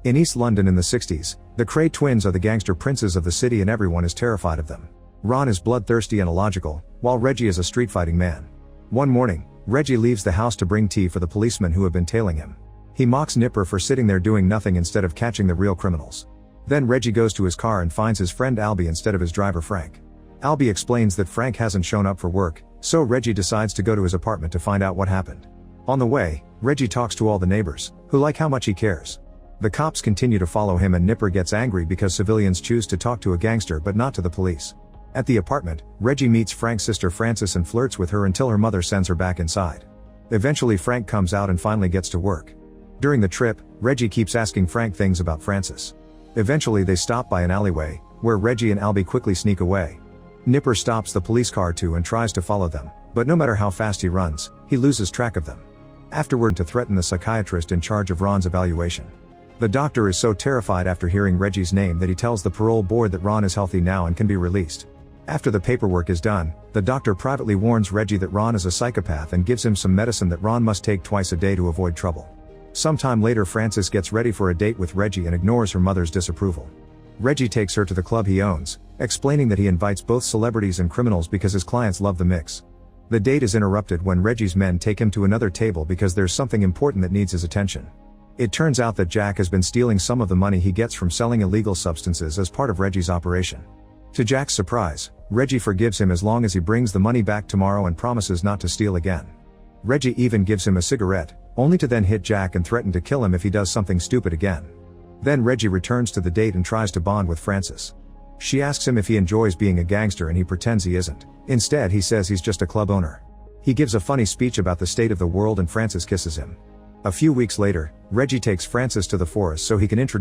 In East London in the 60s, the Cray twins are the gangster princes of the city and everyone is terrified of them. Ron is bloodthirsty and illogical, while Reggie is a street-fighting man. One morning, Reggie leaves the house to bring tea for the policemen who have been tailing him. He mocks Nipper for sitting there doing nothing instead of catching the real criminals. Then Reggie goes to his car and finds his friend Albie instead of his driver Frank. Albie explains that Frank hasn't shown up for work, so Reggie decides to go to his apartment to find out what happened. On the way, Reggie talks to all the neighbors, who like how much he cares. The cops continue to follow him and Nipper gets angry because civilians choose to talk to a gangster but not to the police. At the apartment, Reggie meets Frank's sister Frances and flirts with her until her mother sends her back inside. Eventually Frank comes out and finally gets to work. During the trip, Reggie keeps asking Frank things about Frances. Eventually they stop by an alleyway, where Reggie and Albie quickly sneak away. Nipper stops the police car too and tries to follow them, but no matter how fast he runs, he loses track of them. Afterward to threaten the psychiatrist in charge of Ron's evaluation. The doctor is so terrified after hearing Reggie's name that he tells the parole board that Ron is healthy now and can be released. After the paperwork is done, the doctor privately warns Reggie that Ron is a psychopath and gives him some medicine that Ron must take twice a day to avoid trouble. Sometime later Frances gets ready for a date with Reggie and ignores her mother's disapproval. Reggie takes her to the club he owns, explaining that he invites both celebrities and criminals because his clients love the mix. The date is interrupted when Reggie's men take him to another table because there's something important that needs his attention. It turns out that Jack has been stealing some of the money he gets from selling illegal substances as part of Reggie's operation. To Jack's surprise, Reggie forgives him as long as he brings the money back tomorrow and promises not to steal again. Reggie even gives him a cigarette, only to then hit Jack and threaten to kill him if he does something stupid again. Then Reggie returns to the date and tries to bond with Frances. She asks him if he enjoys being a gangster and he pretends he isn't. Instead he says he's just a club owner. He gives a funny speech about the state of the world and Frances kisses him. A few weeks later, Reggie takes Frances to the forest so he can introduce